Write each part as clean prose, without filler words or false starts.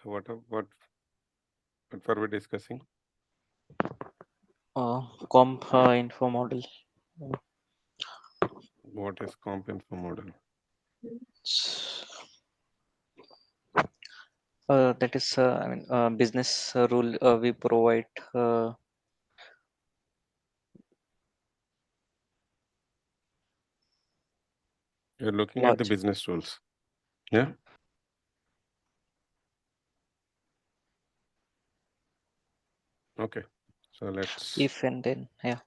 So what were we discussing? Comp info model. What is comp info model? That is, I mean, business rule we provide. You're looking at the Logic. business rules. Yeah. Okay. So let's If and then, yeah.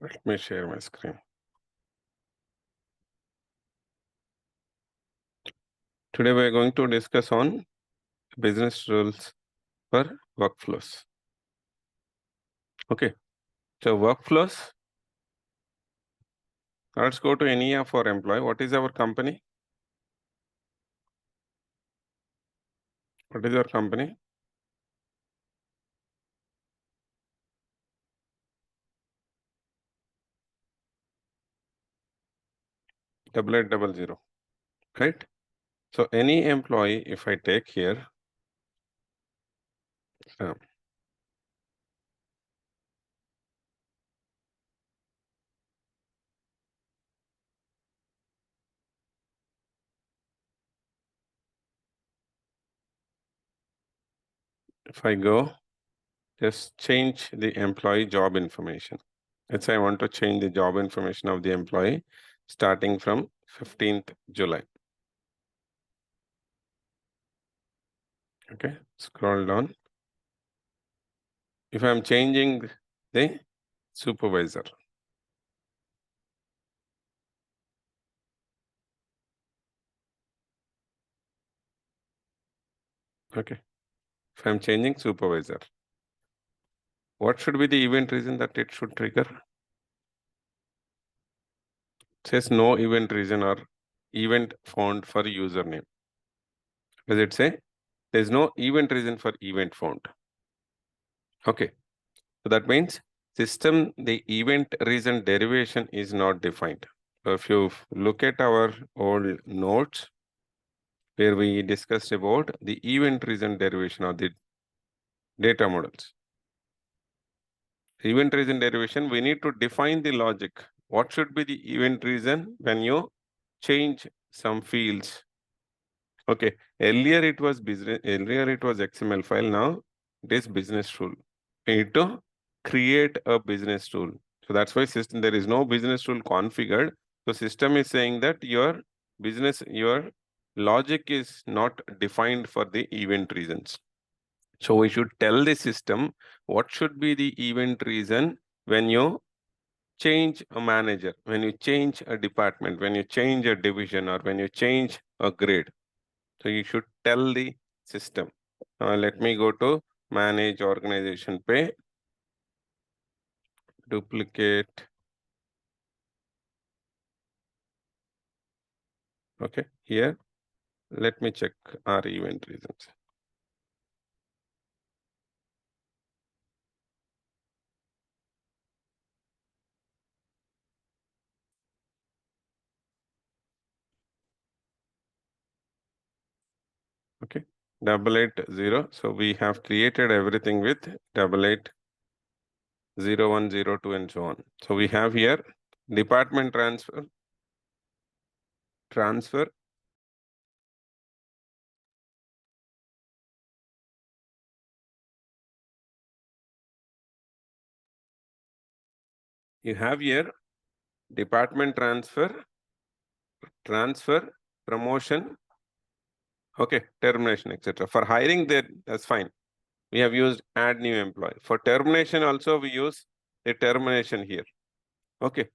let me share my screen. Today we are going to discuss on business rules for workflows. Okay. So workflows. Let's go to any of our employee. What is our company? What is your company? Double 8800. Right. So any employee, if I take here, um, if I go, just change the employee job information. Let's say I want to change the job information of the employee starting from 15th July. Okay, scroll down. If I'm changing the supervisor, okay, if I'm changing supervisor, what should be the event reason that it should trigger? It says no event reason or event found for username. Does it say? There's no event reason for event found. Okay, so that means system, the event reason derivation is not defined. So if you look at our old notes where we discussed about the event reason derivation of the data models. Event reason derivation, we need to define the logic. What should be the event reason when you change some fields? Okay, earlier it was XML file, now it is business rule. We need to create a business rule. So that's why system, there is no business rule configured. So system is saying that your logic is not defined for the event reasons. So we should tell the system what should be the event reason when you change a manager, when you change a department, when you change a division, or when you change a grade. So you should tell the system. Let me go to manage organization pay, duplicate. Okay, here, let me check our event reasons. Okay, 8880. So we have created everything with 880102 and so on. So we have here department transfer. You have here department transfer, promotion, okay, termination, etc. For hiring, that's fine. We have used add new employee. For termination also, we use the termination here. Okay.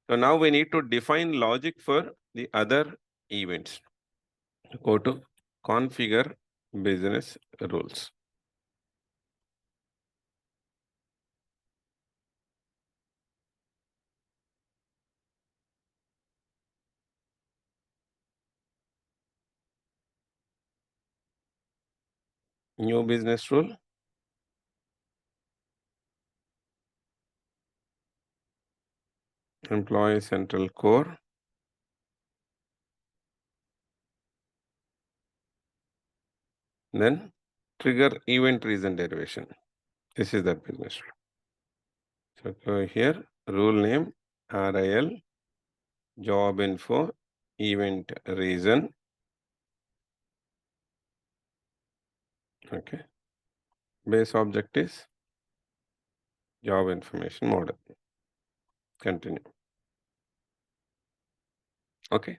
So now we need to define logic for the other events. Go to configure business rules. New business rule. Employee central core. Then trigger event reason derivation. This is that business rule. So go here, rule name, RIL, job info, event reason. Okay. Base object is job information model. Continue. Okay.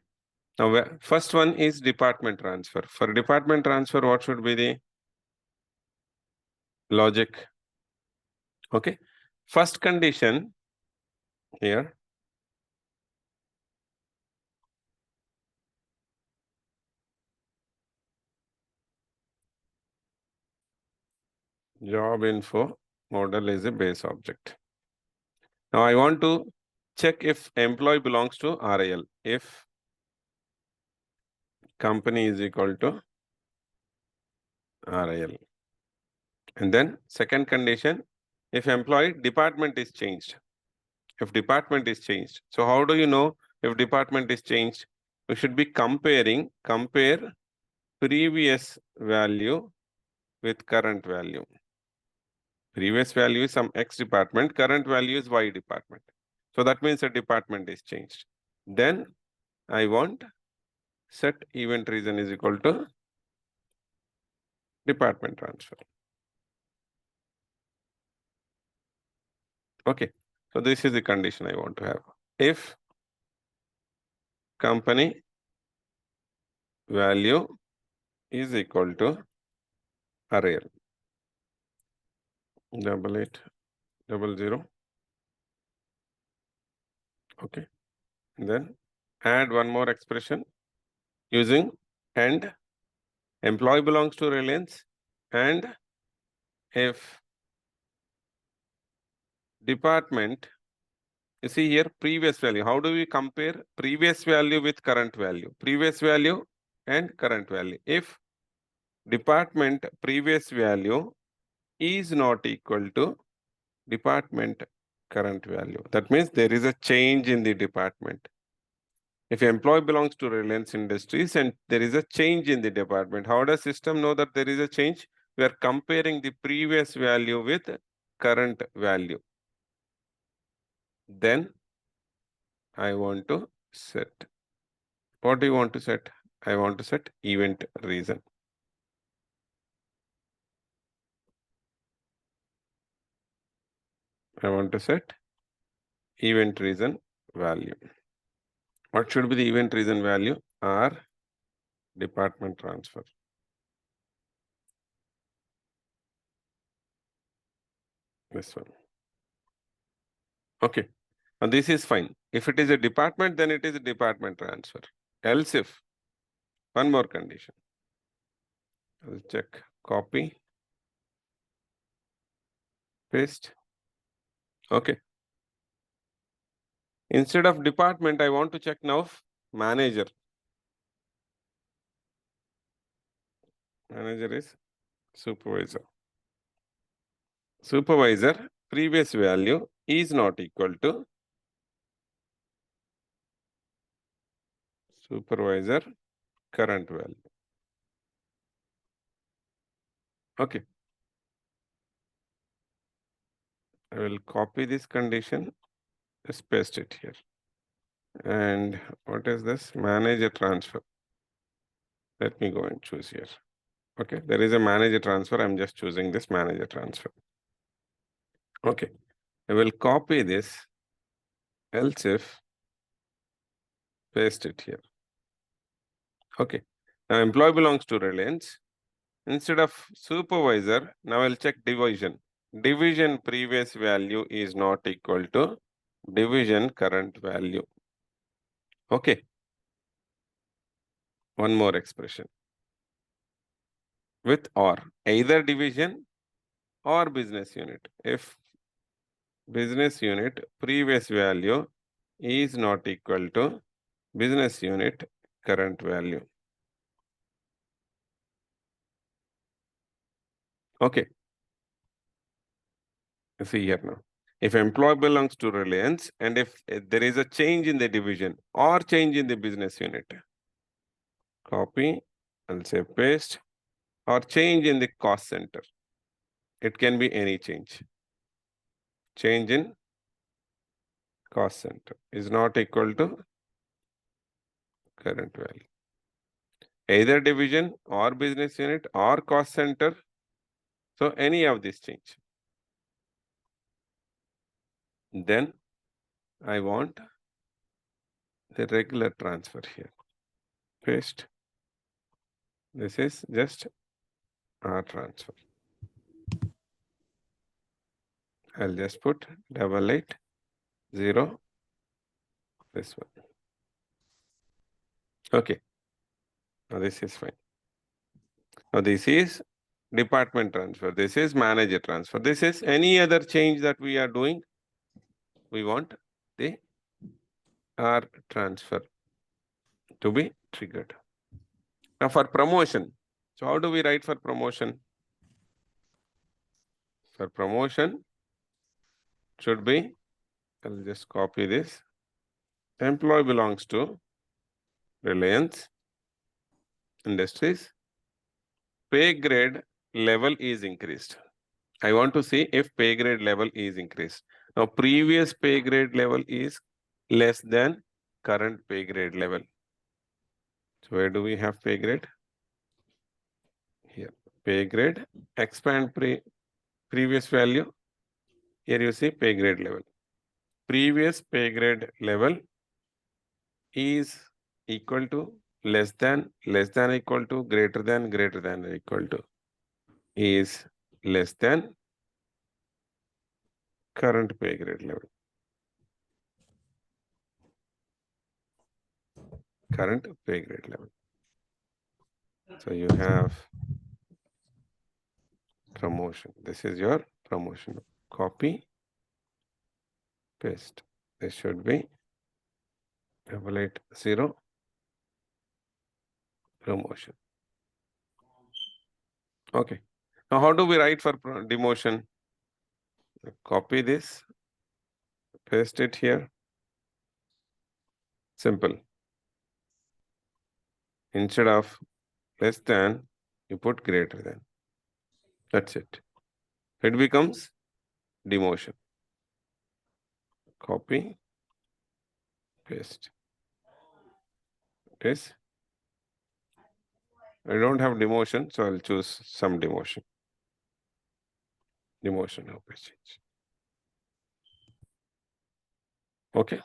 Now, first one is department transfer. For department transfer, what should be the logic? Okay. First condition here. Job info model is a base object. Now I want to check if employee belongs to RIL. If company is equal to RIL. And then second condition, if employee department is changed. If department is changed. So how do you know if department is changed? We should be compare previous value with current value. Previous value is some X department, current value is Y department. So that means a department is changed. Then I want set event reason is equal to department transfer. Okay, so this is the condition I want to have. If company value is equal to RIL. 8800. Okay, then add one more expression using and employee belongs to Reliance, and if department, you see here previous value. How do we compare previous value with current value? Previous value and current value. If department previous value is not equal to department current value, that means there is a change in the department. If employee belongs to Reliance Industries and there is a change in the department, how does system know that there is a change? We are comparing the previous value with current value. Then I want to set. What do you want to set? I want to set event reason. I want to set event reason value. What should be the event reason value? R department transfer. This one. Okay. And this is fine. If it is a department, then it is a department transfer. Else if, one more condition. I'll check copy, paste. Okay. Instead of department, I want to check now manager. Manager is supervisor. Supervisor previous value is not equal to supervisor current value. Okay. I will copy this condition, just paste it here. And what is this? Manager transfer. Let me go and choose here. Okay, there is a manager transfer. I'm just choosing this manager transfer. Okay, I will copy this, else if, paste it here. Okay, now employee belongs to Reliance. Instead of supervisor, now I'll check division. Division previous value is not equal to division current value. Okay. One more expression. With or, either division or business unit. If business unit previous value is not equal to business unit current value. Okay. See here now. If employee belongs to Reliance and if there is a change in the division or change in the business unit, copy, I'll say paste, or change in the cost center. It can be any change. Change in cost center is not equal to current value. Either division or business unit or cost center. So any of this change. Then I want the regular transfer here. Paste. This is just R transfer. I'll just put 8880, this one. Okay. Now this is fine. Now this is department transfer. This is manager transfer. This is any other change that we are doing. We want the R transfer to be triggered. Now for promotion. So how do we write for promotion? For promotion should be, I'll just copy this. Employee belongs to Reliance Industries. Pay grade level is increased. I want to see if pay grade level is increased. Now, previous pay grade level is less than current pay grade level. So, where do we have pay grade? Here, pay grade, expand previous value. Here you see pay grade level. Previous pay grade level is equal to, less than equal to, greater than equal to, is less than current pay grade level. Current pay grade level. So you have promotion. This is your promotion. Copy, paste. This should be 8880 promotion. Okay. Now how do we write for demotion? Copy this, paste it here. Simple. Instead of less than, you put greater than. That's it. It becomes demotion. Copy, paste. Yes. I don't have demotion, so I'll choose some demotion. Demotion of change. Okay.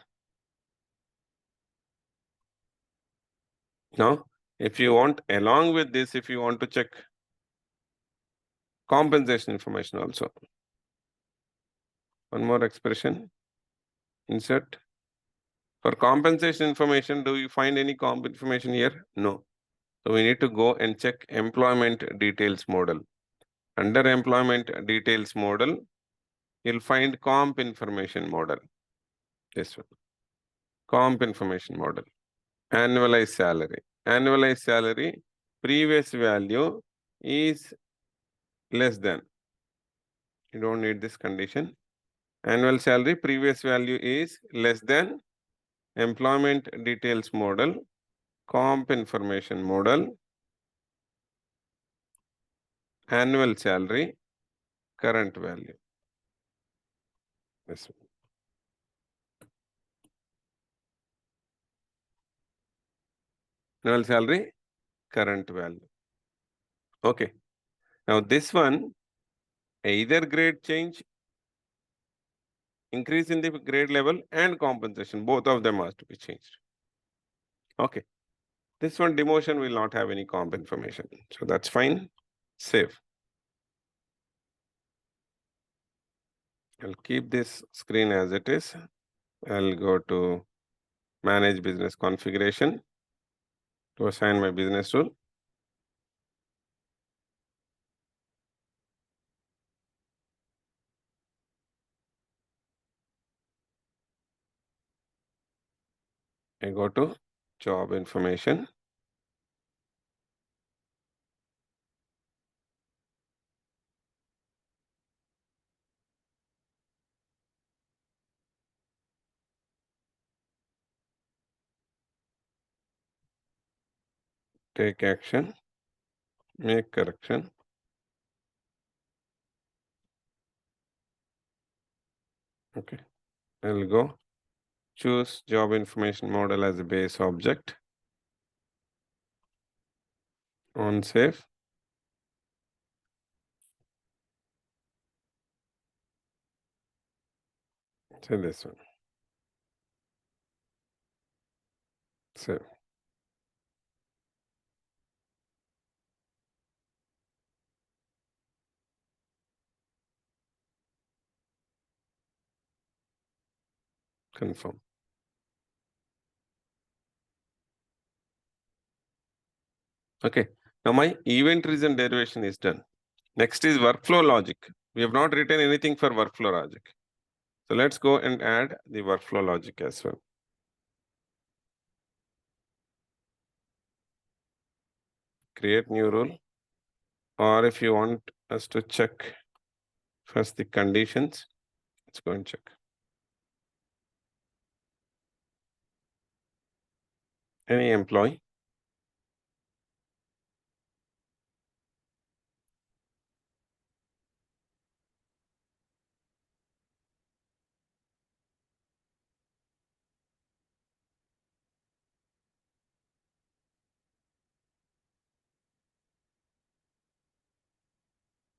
Now, if you want, along with this, if you want to check compensation information also. One more expression. Insert. For compensation information, do you find any comp information here? No. So we need to go and check employment details model. Under employment details model, you'll find comp information model. This one. Comp information model. Annualized salary. Annualized salary, previous value is less than. You don't need this condition. Annual salary, previous value is less than. Employment details model, comp information model, annual salary, current value. This one. Annual salary, current value. Okay. Now this one, either grade change, increase in the grade level and compensation, both of them has to be changed. Okay. This one demotion will not have any comp information. So that's fine. Save. I'll keep this screen as it is. I'll go to manage business configuration to assign my business rule. I go to job information. Take action. make correction. Okay, I'll go choose job information model as a base object on save. Say this one. Save. Confirm. Okay, now my event reason derivation is done. Next is workflow logic. We have not written anything for workflow logic. So let's go and add the workflow logic as well. Create new rule. Or if you want us to check first the conditions, let's go and check. Any employee.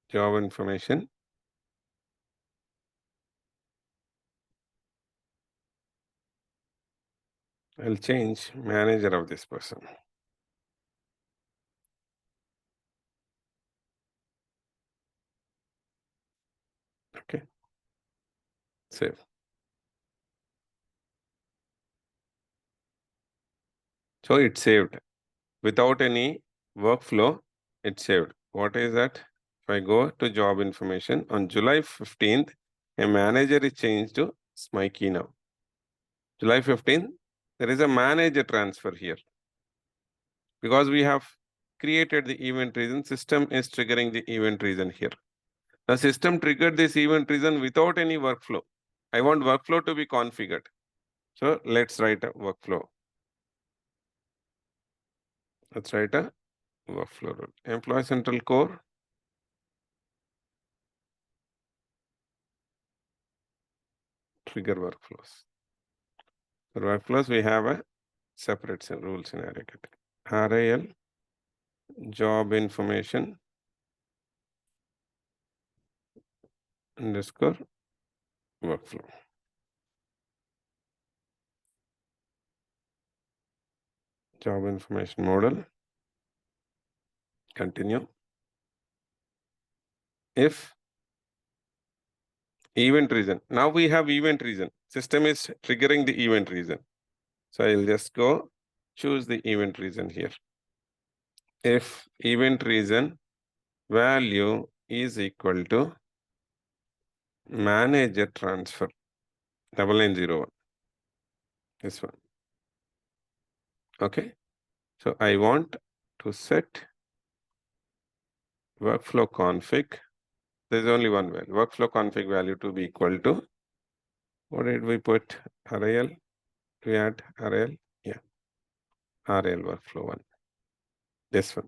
Job information. I'll change manager of this person. Okay. Save. So it's saved. Without any workflow, it's saved. What is that? If I go to job information on July 15th, a manager is changed to Smikey now. July 15th, there is a manager transfer here. Because we have created the event reason, system is triggering the event reason here. The system triggered this event reason without any workflow. I want workflow to be configured. So let's write a workflow. Let's write a workflow rule. Employee Central Core. Trigger workflows. For workflows, we have a separate rule scenario. RAL job information underscore workflow. Job information model. Continue. If event reason. Now we have event reason. System is triggering the event reason. So I'll just go choose the event reason here. If event reason value is equal to manager transfer 9901. This one. Okay. So I want to set workflow config. There's only one value. Workflow config value to be equal to, what did we put? RAL. We add RAL. Yeah. RAL workflow one. This one.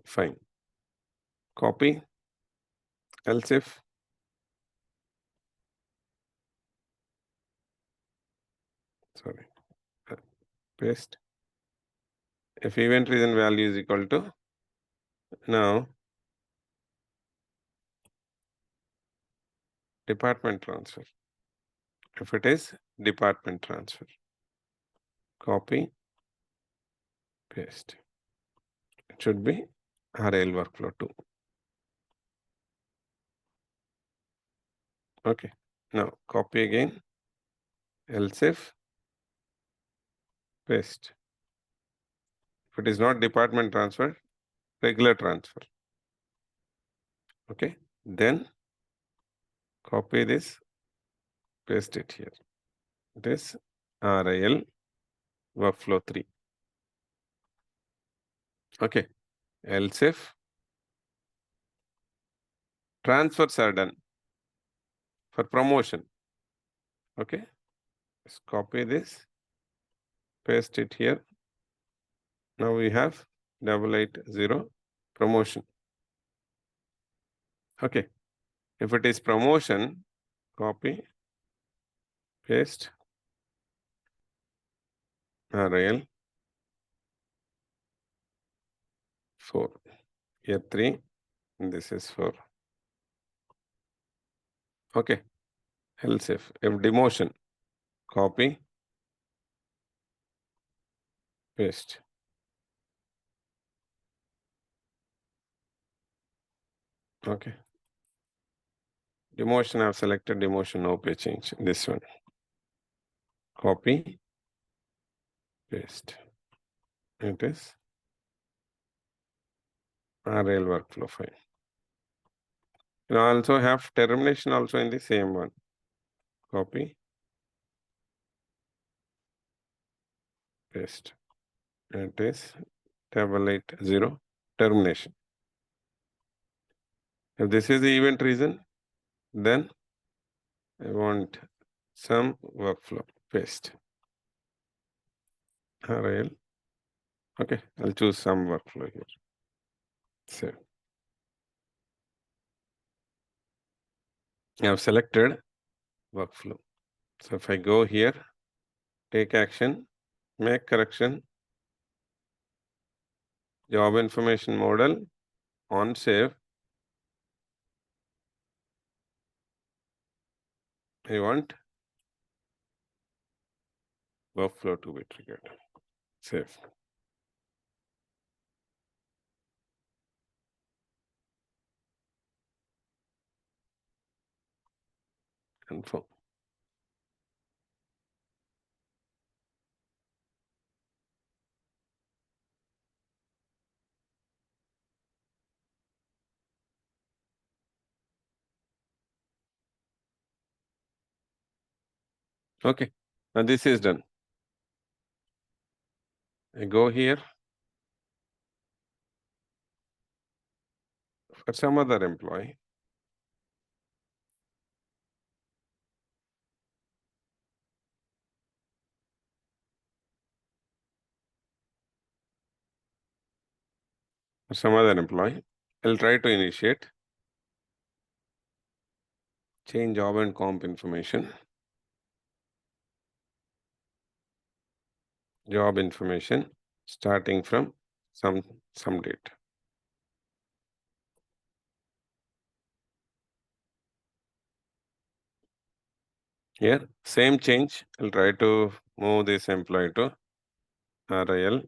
Fine. Copy. Else if sorry. Paste. If event reason value is equal to now department transfer. If it is department transfer, copy, paste. It should be RAL workflow 2. Okay. Now copy again. Else if paste. If it is not department transfer, regular transfer. Okay. Then copy this, paste it here. This RAL workflow 3. Okay. Else if transfers are done for promotion. Okay. Let's copy this, paste it here. Now we have 880 promotion. Okay. If it is promotion, copy, paste, RL 4. Here 3, and this is 4. Okay. Else if demotion, copy, paste. Okay. Demotion, I've selected demotion, no pay change. This one. Copy, paste. It is RL workflow file. You also have termination also in the same one. Copy, paste. It is 880 termination. If this is the event reason, then I want some workflow, paste. RL. Okay, I'll choose some workflow here. Save. I have selected workflow. So if I go here, take action, make correction, job information model, on save, I want workflow to be triggered. Save. Confirm. Okay, now this is done. I go here for some other employee. For some other employee, I'll try to initiate, change job and comp information. Job information starting from some date. Here, same change. I'll try to move this employee to RIL.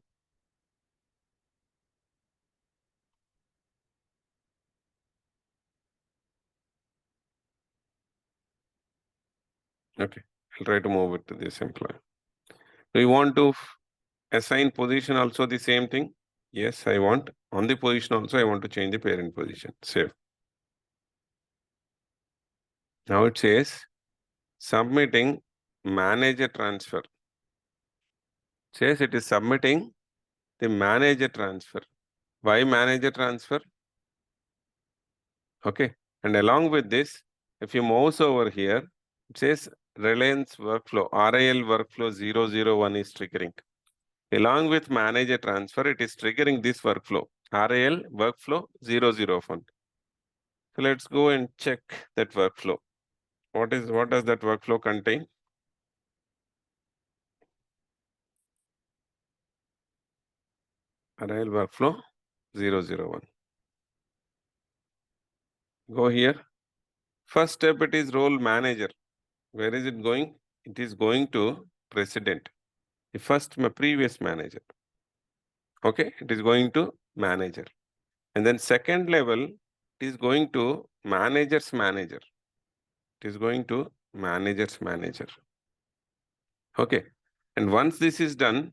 Okay, I'll try to move it to this employee. Do you want to assign position also the same thing? Yes, I want. On the position also, I want to change the parent position. Save. Now it says submitting manager transfer. Says it is submitting the manager transfer. Why manager transfer? Okay. And along with this, if you mouse over here, it says Reliance workflow, RIL workflow 001 is triggering. Along with manager transfer, it is triggering this workflow, RIL workflow 001. So let's go and check that workflow. What does that workflow contain? RIL workflow 001. Go here. First step, it is role manager. Where is it going? It is going to president. The first previous manager. Okay, it is going to manager. And then second level, it is going to manager's manager. It is going to manager's manager. Okay. And once this is done,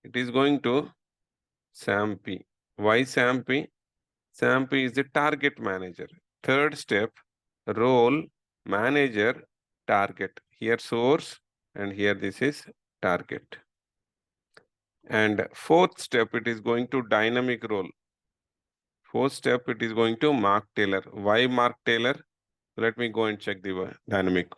it is going to SAMP. Why SAMP? SAMP is the target manager. Third step, role, manager, target. Here source, and here this is target. And fourth step, it is going to dynamic role. Fourth step, it is going to Mark Taylor. Why Mark Taylor? Let me go and check the dynamic.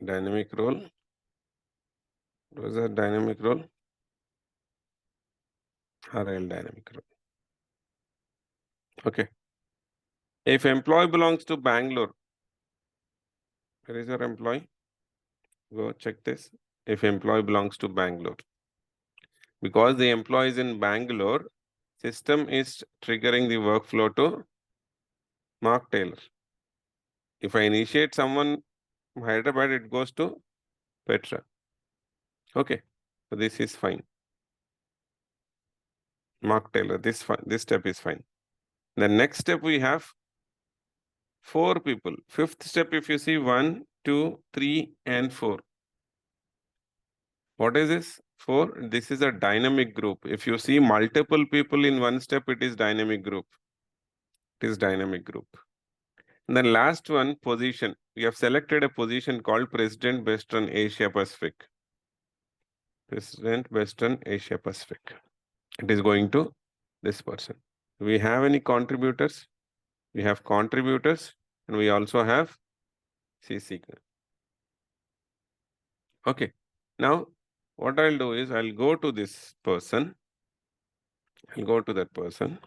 dynamic role. What is that dynamic role? RL dynamic role. Okay. If employee belongs to Bangalore, where is your employee? Go check this. If employee belongs to Bangalore. Because the employee is in Bangalore, system is triggering the workflow to Mark Taylor. If I initiate someone from Hyderabad, it goes to Petra. Okay, so this is fine. Mark Taylor, this step is fine. The next step we have 4 people. 5th step, if you see 1, 2, 3, and 4. What is this? 4. This is a dynamic group. If you see multiple people in one step, it is dynamic group. It is dynamic group. And then last one, position. We have selected a position called President Western Asia Pacific. President Western Asia Pacific. It is going to this person. Do we have any contributors? We have contributors and we also have CC. Okay. Now, what I'll do is I'll go to this person. I'll go to that person.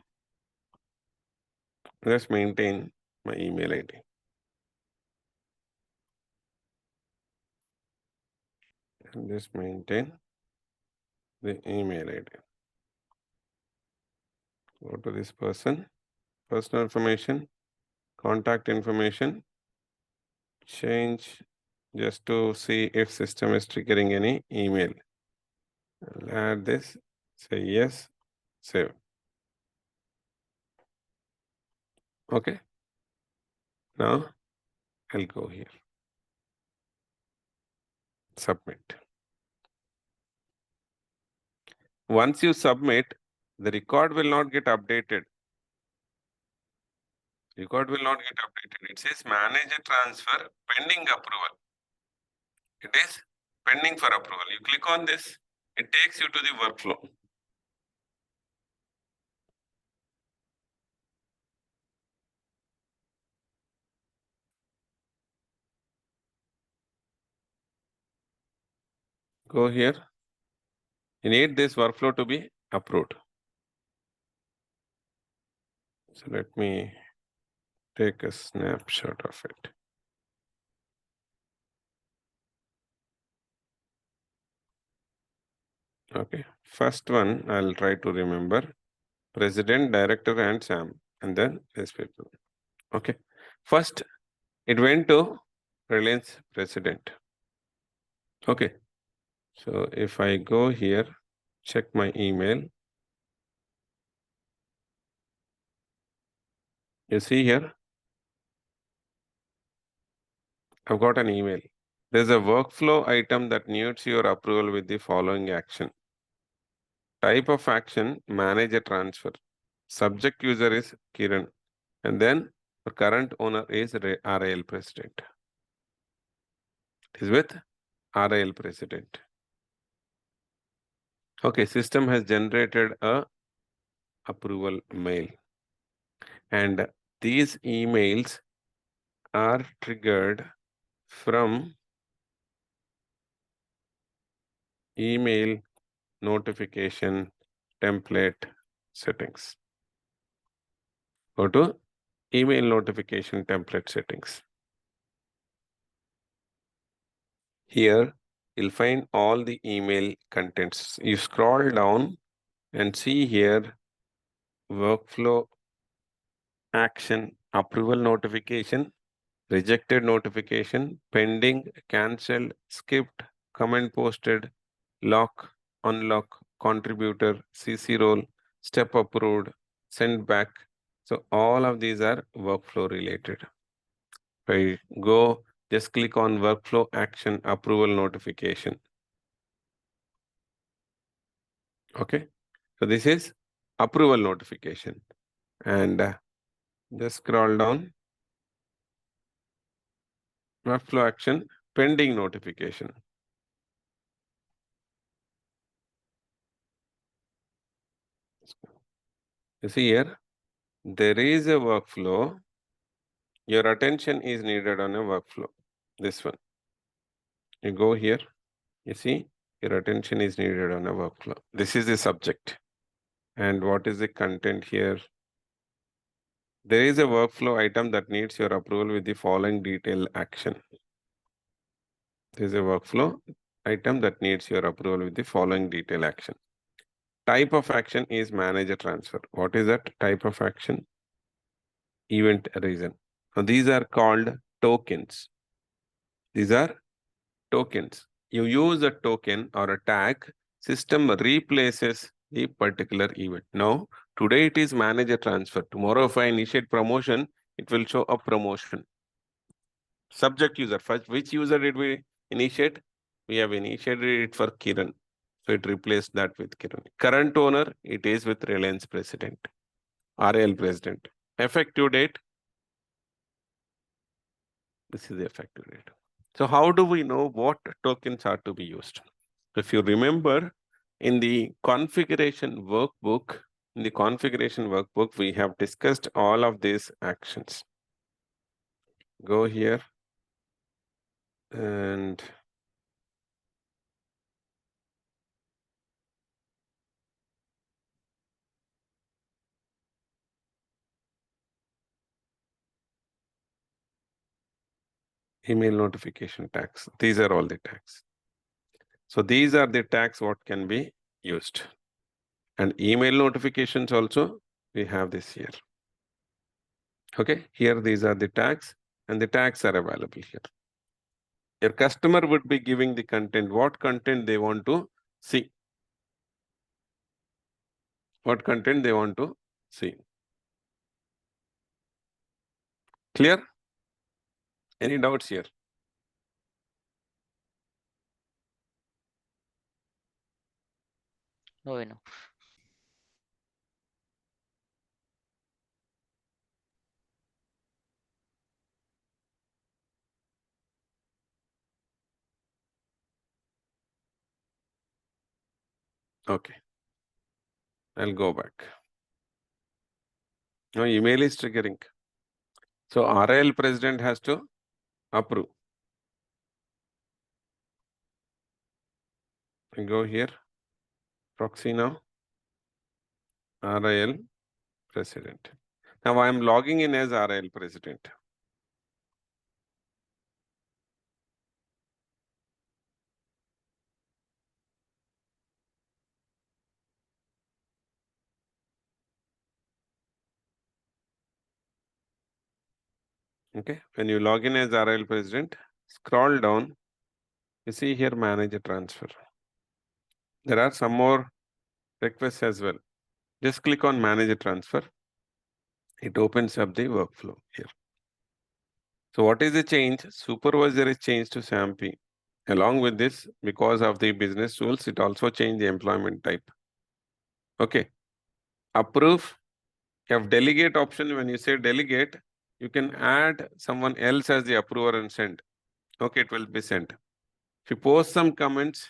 Just maintain my email ID. And just maintain the email ID. Go to this person, personal information, contact information, change just to see if system is triggering any email. I'll add this, say yes, save. Okay. Now I'll go here. Submit. Once you submit, the record will not get updated. Record will not get updated. It says manage a transfer pending approval. It is pending for approval. You click on this, it takes you to the workflow. Go here. You need this workflow to be approved. So let me take a snapshot of it. Okay. First one, I'll try to remember. President, director, and Sam. And then these people. Okay. First, it went to Reliance President. Okay. So if I go here, check my email. You see here, I've got an email. There's a workflow item that needs your approval with the following action. Type of action, manage a transfer. Subject user is Kiran. And then the current owner is RIL President. It is with RIL President. Okay, system has generated a approval mail. And these emails are triggered from email notification template settings. Go to email notification template settings. Here, you'll find all the email contents. You scroll down and see here workflow action, approval notification, rejected notification, pending, cancelled, skipped, comment posted, lock, unlock, contributor, CC role, step approved, send back. So all of these are workflow related. If I go, just click on workflow action approval notification. Okay. So this is approval notification. And just scroll down. Workflow action pending notification. You see here, there is a workflow. Your attention is needed on a workflow. This one. You go here, you see, your attention is needed on a workflow. This is the subject. And what is the content here? There is a workflow item that needs your approval with the following detail action. There is a workflow item that needs your approval with the following detail action. Type of action is manager transfer. What is that type of action? Event reason. Now, these are called tokens. These are tokens. You use a token or a tag, system replaces the particular event. Now, today it is manager transfer. Tomorrow, if I initiate promotion, it will show a promotion. Subject user. First, which user did we initiate? We have initiated it for Kiran. So it replaced that with Kiran. Current owner, it is with Reliance President, RL President. Effective date, this is the effective date. So how do we know what tokens are to be used? If you remember, in the configuration workbook, we have discussed all of these actions. Go here and email notification tags. These are all the tags. So these are the tags what can be used. And email notifications also, we have this here. Okay, here these are the tags and the tags are available here. Your customer would be giving the content, what content they want to see. What content they want to see. Clear? Any doubts here? No, I know. Okay. I'll go back. Now email is triggering. So RIL president has to approve. I go here. Proxy now. RIL president. Now I am logging in as RIL president. Okay. When you log in as RIL president, scroll down. You see here manager transfer. There are some more requests as well. Just click on manager transfer. It opens up the workflow here. So what is the change? Supervisor is changed to SAMP. Along with this, because of the business rules, it also changed the employment type. Okay. Approve. You have delegate option. When you say delegate, you can add someone else as the approver and send. Okay, it will be sent. If you post some comments,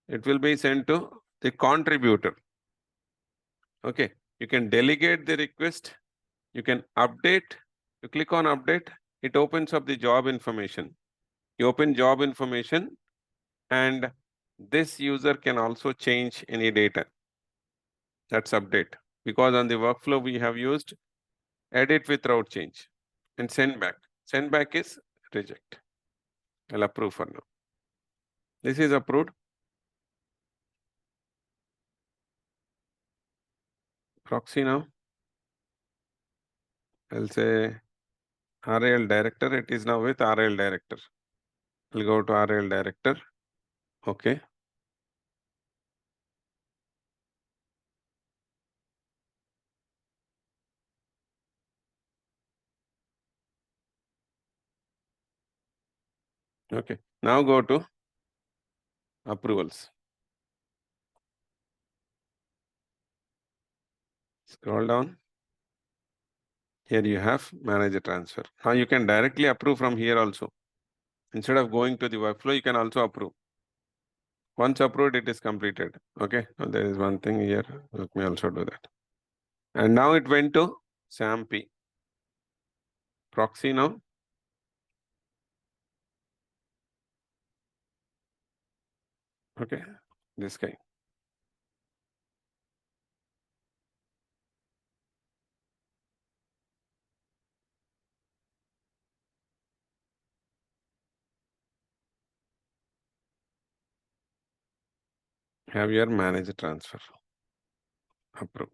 it will be sent to the contributor. Okay, you can delegate the request. You can update. You click on update. It opens up the job information. You open job information and this user can also change any data. That's update. Because on the workflow we have used edit without change and send back. Send back is reject. I'll approve for now. This is approved. Proxy now. I'll say RIL director. It is now with RIL director. I'll go to RIL director. Okay. Okay. Now go to approvals. Scroll down. Here you have manager transfer. Now you can directly approve from here also. Instead of going to the workflow, you can also approve. Once approved, it is completed. Okay. Now there is one thing here. Let me also do that. And now it went to SAMP. Proxy now. Okay, this guy. Have your manager transfer approved.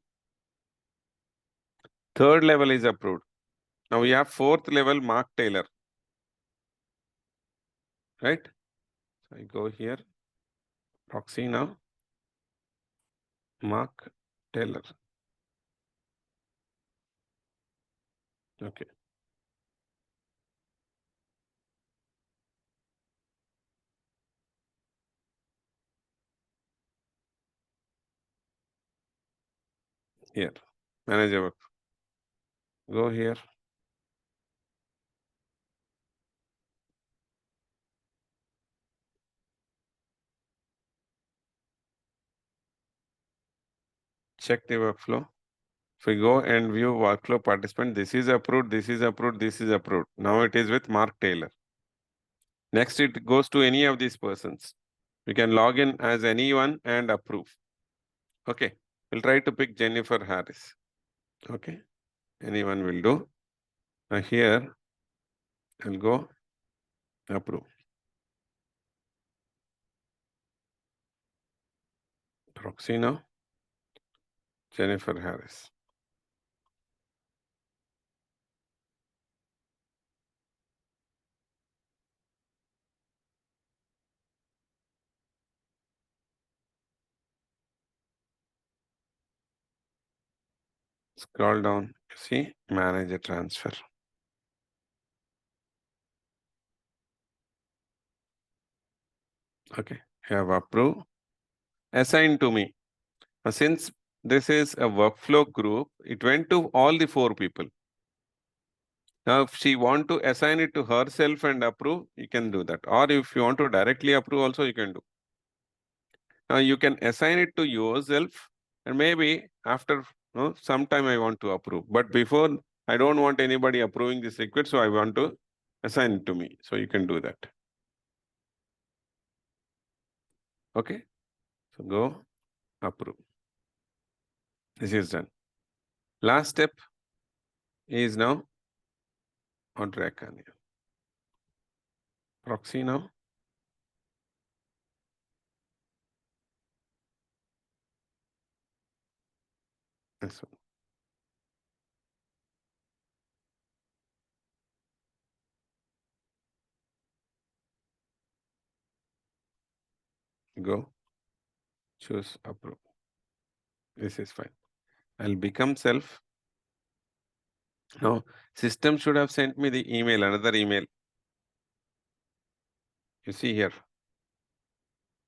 Third level is approved. Now we have fourth level, Mark Taylor. Right? So I go here, proxy now, Mark Taylor. Okay. Here, manager work. Go here. Check the workflow. If we go and view workflow participant, this is approved, this is approved, this is approved. Now it is with Mark Taylor. Next, it goes to any of these persons. We can log in as anyone and approve. Okay, we'll try to pick Jennifer Harris. Okay, anyone will do. Now here, I'll go approve. Proxy now, Jennifer Harris. Scroll down, see, manage a transfer. Okay, have approved. Assign to me. Now, since this is a workflow group, it went to all the 4 people. Now, if she want to assign it to herself and approve, you can do that. Or if you want to directly approve also, you can do. Now, you can assign it to yourself and maybe after some time I want to approve. But before, I don't want anybody approving this request, so I want to assign it to me. So you can do that. Okay. So go approve. This is done. Last step is now on track. Proxy now. This one. Go. Choose approve. This is fine. I'll become self. Now, system should have sent me the email, another email. You see here,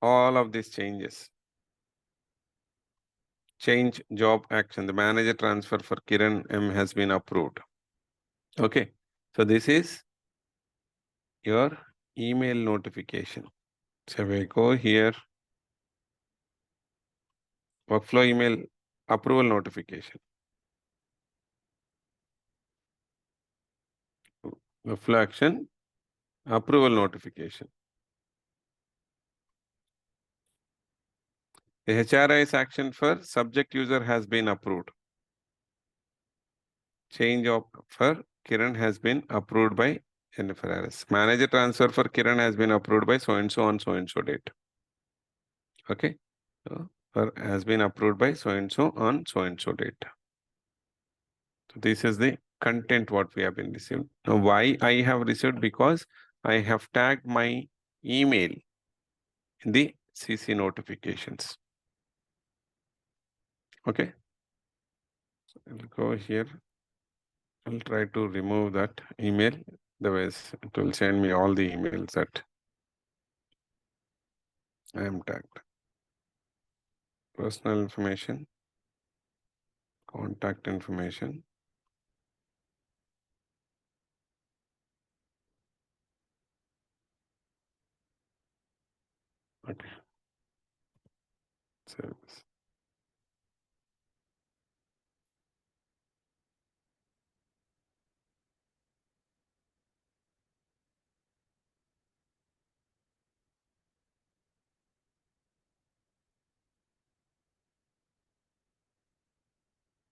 all of these changes. Change job action. The manager transfer for Kiran M has been approved. Okay. So this is your email notification. So we go here, workflow email approval notification. Workflow action approval notification. The HRIS action for subject user has been approved. Change of for Kiran has been approved by Jennifer Harris. Manager transfer for Kiran has been approved by so-and-so on so-and-so date. Okay. So, has been approved by so-and-so on so-and-so date. So this is the content what we have been received. Now, why I have received? Because I have tagged my email in the CC notifications. Okay. So I'll go here. I'll try to remove that email. Otherwise, it will send me all the emails that I am tagged. Personal information, contact information. Okay. Service.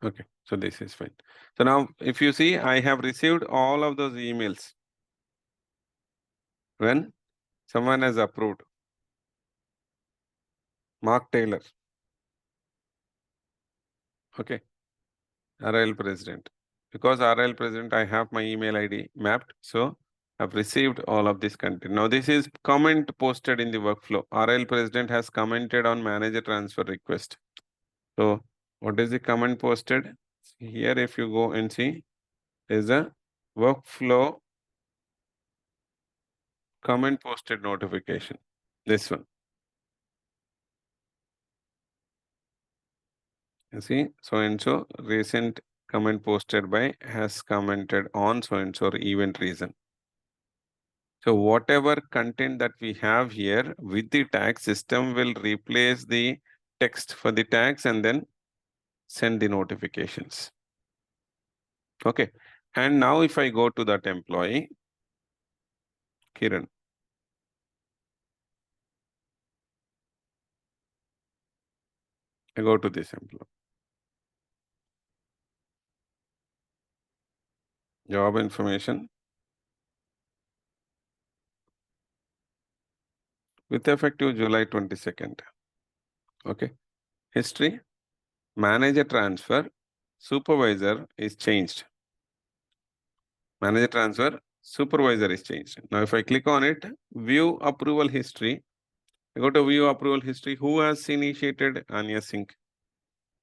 Okay, so this is fine. So now if you see, I have received all of those emails when someone has approved. Mark Taylor. Okay, RIL president. Because RIL president, I have my email ID mapped. So I've received all of this content. Now this is comment posted in the workflow. RIL president has commented on manager transfer request. So what is the comment posted? Here, if you go and see, is a workflow comment posted notification. This one. You see, so and so recent comment posted by has commented on so and so event reason. So whatever content that we have here with the tag, system will replace the text for the tags and then send the notifications. Okay. And now if I go to that employee, Kiran. I go to this employee. Job information. With effective July 22nd. Okay. History. Manager transfer. Supervisor is changed. Manager transfer. Supervisor is changed. Now if I click on it, view approval history. I go to view approval history. Who has initiated Anya Singh?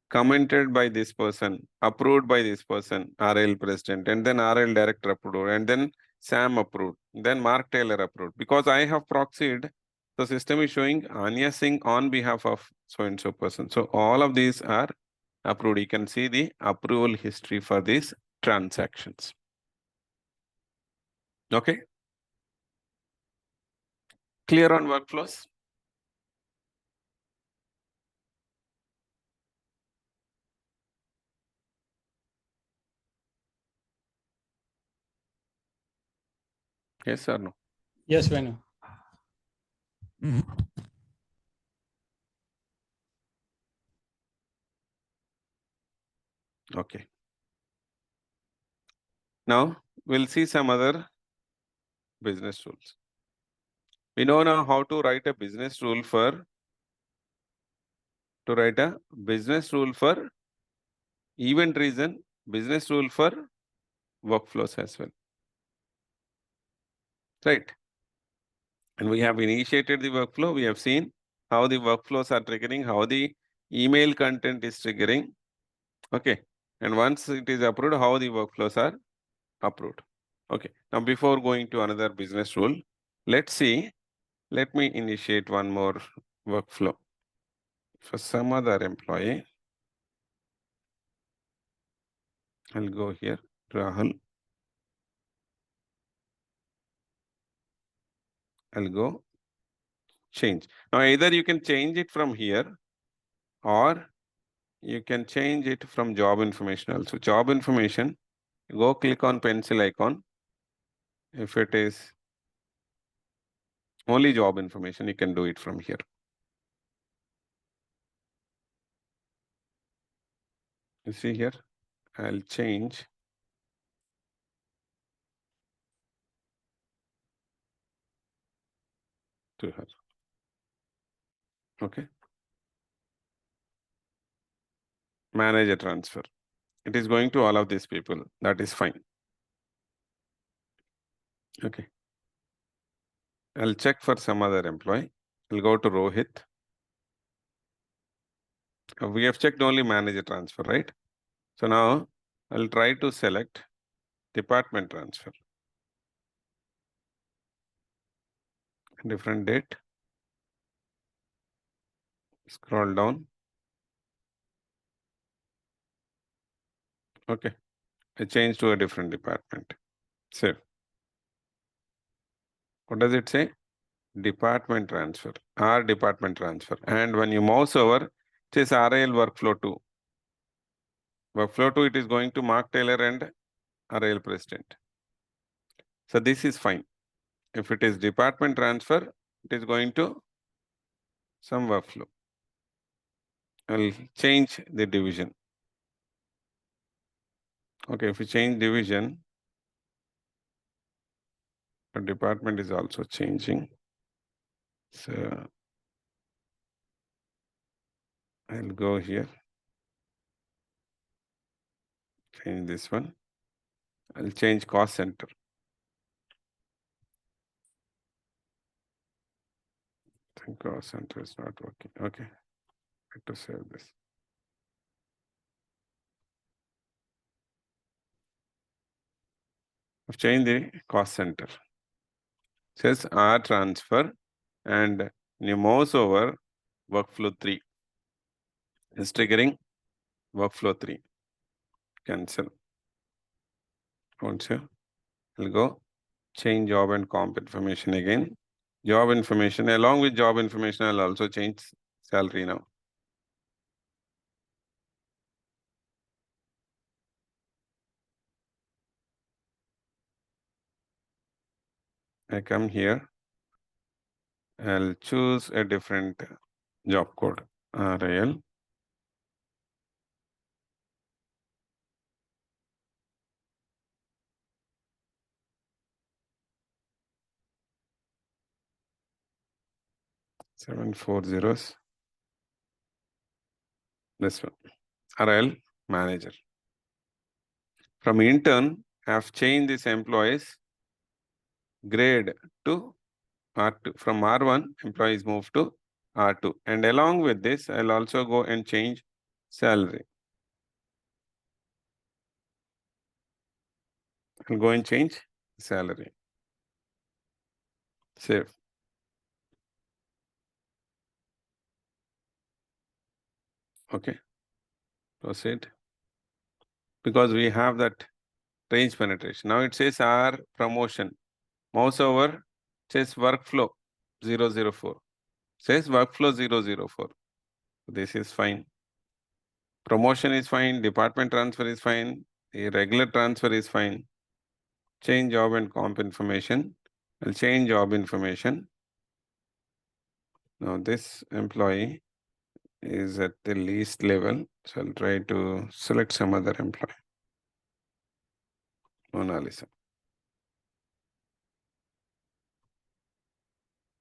Commented by this person, approved by this person, RL president, and then RL director approved, and then Sam approved, then Mark Taylor approved. Because I have proxied, the system is showing Anya Singh on behalf of so and so person. So all of these are approved. You can see the approval history for these transactions. Okay. Clear on workflows? Yes or no? Yes, Venu. Okay. Now we'll see some other business rules. We know now how to write a business rule for event reason, business rule for workflows as well. Right. And we have initiated the workflow. We have seen how the workflows are triggering, how the email content is triggering. Okay. And once it is approved, how the workflows are approved. Okay. Now, before going to another business rule, let's see. Let me initiate one more workflow for some other employee. I'll go here, Rahul. I'll go change. Now, either you can change it from here or you can change it from job information also. Job information, go click on pencil icon. If it is only job information, you can do it from here. You see here, I'll change. To her. Okay. Manage a transfer. It is going to all of these people. That is fine. Okay. I'll check for some other employee. I'll go to Rohit. We have checked only manager transfer, right? So now I'll try to select department transfer. Different date. Scroll down. Okay. I change to a different department. Save. What does it say? Department transfer or department transfer. And when you mouse over, it says RIL workflow 2. Workflow 2, it is going to Mark Taylor and RIL president. So this is fine. If it is department transfer, it is going to some workflow. I'll change the division. Okay, if we change division, the department is also changing. So I'll go here, change this one. I'll change cost center. I think cost center is not working. Okay, I have to save this. I've changed the cost center. Says R transfer and you mouse over workflow 3 is triggering workflow 3. Cancel. Also, I'll go change job and comp information again. Job information, along with job information, I'll also change salary now. I come here, I'll choose a different job code, RAL. Seven 4 zeros. This one, RL manager. From intern, I have changed this employee's grade to R2. From R1, employees move to R2. And along with this, I'll also go and change salary. I'll go and change salary. Save. Okay. Proceed. Because we have that range penetration. Now it says R promotion. Mouse over, says workflow 004. Says workflow 004. This is fine. Promotion is fine. Department transfer is fine. The regular transfer is fine. Change job and comp information. I'll change job information. Now this employee is at the least level. So I'll try to select some other employee. Mona Lisa.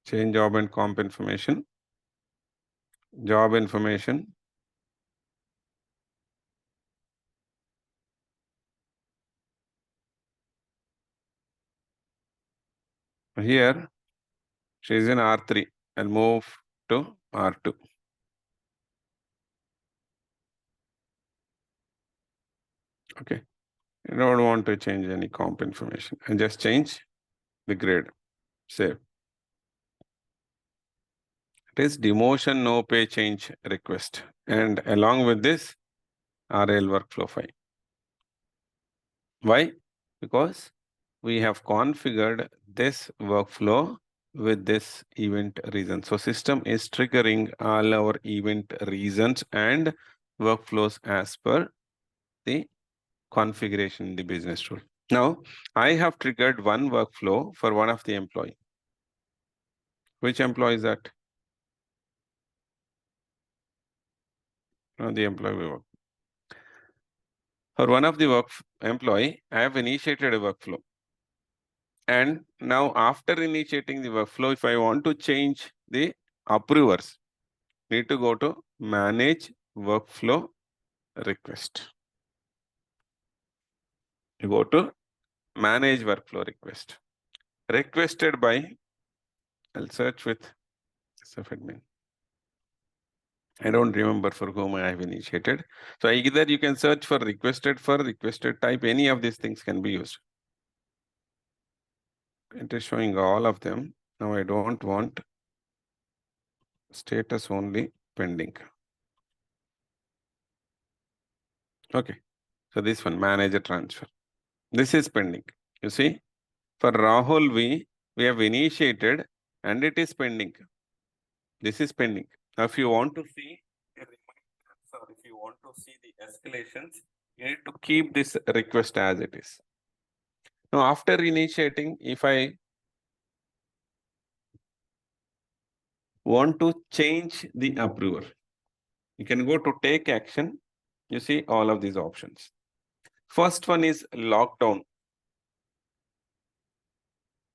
Change job and comp information. Job information. Here, she is in R3. I'll move to R2. Okay. I don't want to change any comp information. I just change the grade. Save. It is demotion no pay change request. And along with this, RL workflow file. Why? Because we have configured this workflow with this event reason. So system is triggering all our event reasons and workflows as per the configuration in the business rule. Now, I have triggered one workflow for one of the employee. Which employee is that? The employee we work. For one of the employee, I have initiated a workflow. And now after initiating the workflow, if I want to change the approvers, need to go to manage workflow request. You go to manage workflow request. Requested by, I'll search with admin. I don't remember for whom I have initiated. So either you can search for requested type, any of these things can be used. It is showing all of them. Now I don't want status only pending. Okay. So this one, manager transfer. This is pending. You see, for Rahul, we have initiated and it is pending. This is pending. Now, if you want to see a reminder, or if you want to see the escalations, you need to keep this request as it is. Now, after initiating, if I want to change the approver, you can go to take action. You see all of these options. First one is lockdown.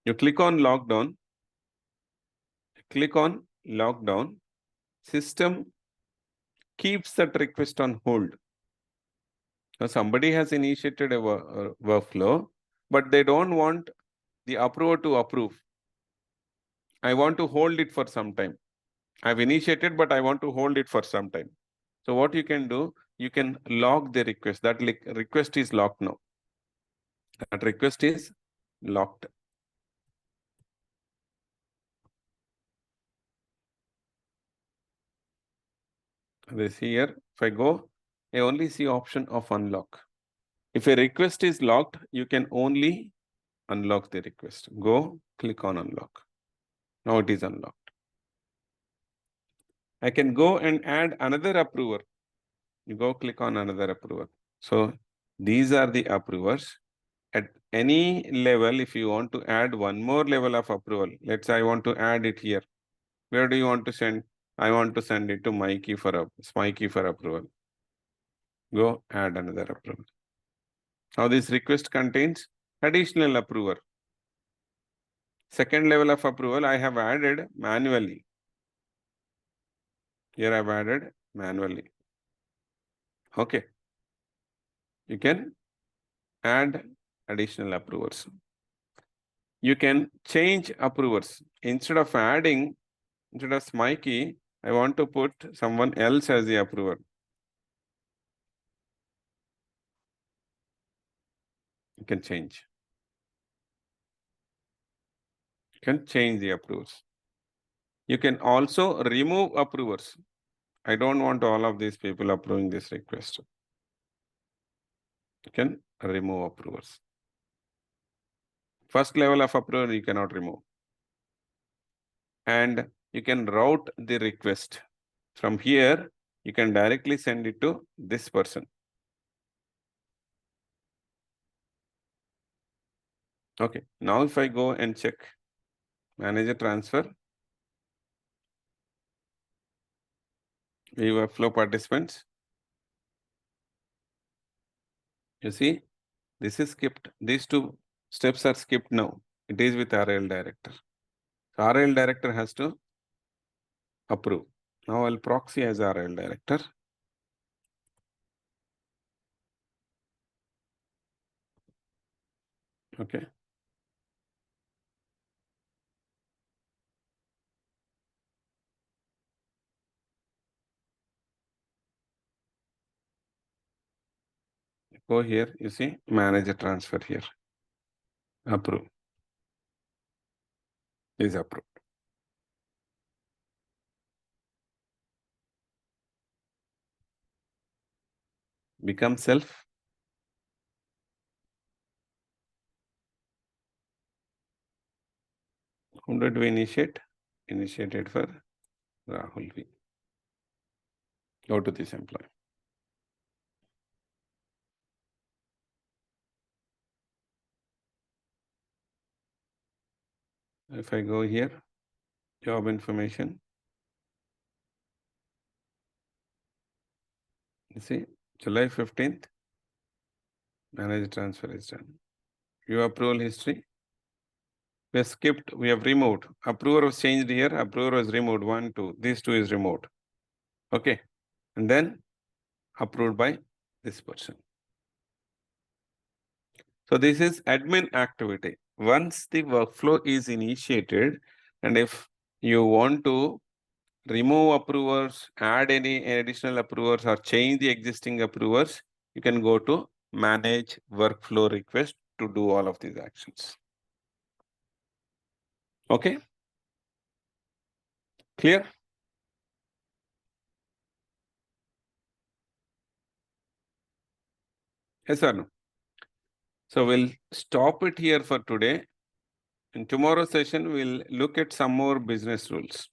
You click on lockdown. Click on lockdown. System keeps that request on hold. Now somebody has initiated a workflow, but they don't want the approver to approve. I want to hold it for some time. I've initiated, but I want to hold it for some time. So what you can do, you can lock the request. That request is locked now. That request is locked. This here, if I go, I only see option of unlock. If a request is locked, you can only unlock the request. Go, click on unlock. Now it is unlocked. I can go and add another approver. You go click on another approver. So these are the approvers. At any level, if you want to add one more level of approval, let's say I want to add it here. Where do you want to send? I want to send it to Mikey for approval. Go add another approval. Now this request contains additional approver. Second level of approval I have added manually. Here I've added manually. Okay. You can add additional approvers. You can change approvers. Instead of Mikey, I want to put someone else as the approver. You can change. You can change the approvers. You can also remove approvers. I don't want all of these people approving this request. You can remove approvers. First level of approval you cannot remove. And you can route the request. From here, you can directly send it to this person. Okay, now if I go and check manager transfer, view flow participants. You see, this is skipped. These two steps are skipped now. It is with RL director. So RL director has to approve. Now I'll proxy as RL director. Okay. Go here, you see, manager transfer here. Approve. Is approved. Become self. Whom did we initiate? Initiated for Rahul V. Go to this employee. If I go here, job information. You see, July 15th, manager transfer is done. View approval history. We have skipped, we have removed. Approver was changed here, approver was removed. 1, 2. These two is removed. Okay. And then approved by this person. So this is admin activity. Once the workflow is initiated, and if you want to remove approvers, add any additional approvers, or change the existing approvers, you can go to manage workflow request to do all of these actions. Okay? Clear? Yes or no? So we'll stop it here for today. In tomorrow's session, we'll look at some more business rules.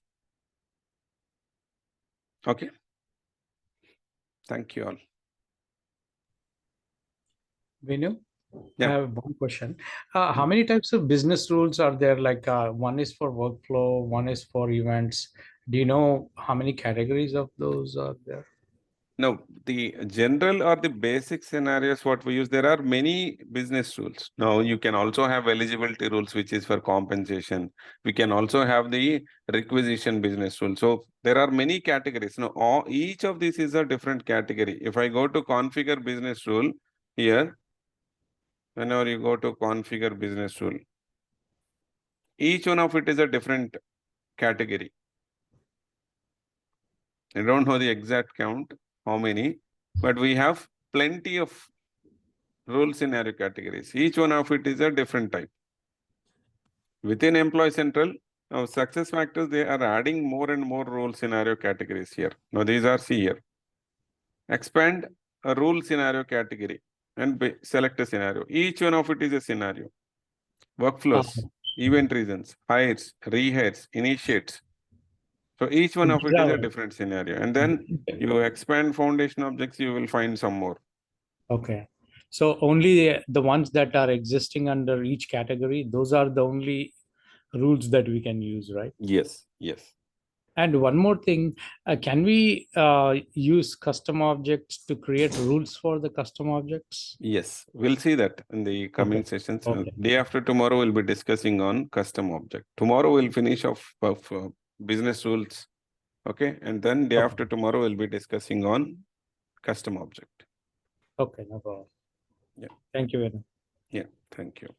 Okay? Thank you all. Venu, Yeah. I have one question. How many types of business rules are there? Like one is for workflow, one is for events. Do you know how many categories of those are there? No, the general or the basic scenarios what we use, there are many business rules. Now you can also have eligibility rules, which is for compensation. We can also have the requisition business rule. So there are many categories. Now each of these is a different category. If I go to configure business rule here, whenever you go to configure business rule, each one of it is a different category. I don't know the exact count, how many, but we have plenty of rule scenario categories. Each one of it is a different type. Within Employee Central, now success factors, they are adding more and more rule scenario categories here. Now these are see here. Expand a rule scenario category and select a scenario. Each one of it is a scenario. Workflows, event reasons, hires, rehires, initiates. So each one of it is a different scenario. And then you expand foundation objects, you will find some more. Okay. So only the ones that are existing under each category, those are the only rules that we can use, right? Yes, yes. And one more thing, can we use custom objects to create rules for the custom objects? Yes, we'll see that in the coming sessions. Okay. Day after tomorrow, we'll be discussing on custom object. Tomorrow, we'll finish off of business rules. Okay. And then day after tomorrow, we'll be discussing on custom object. Okay, no problem. Yeah. Thank you very much. Yeah, thank you.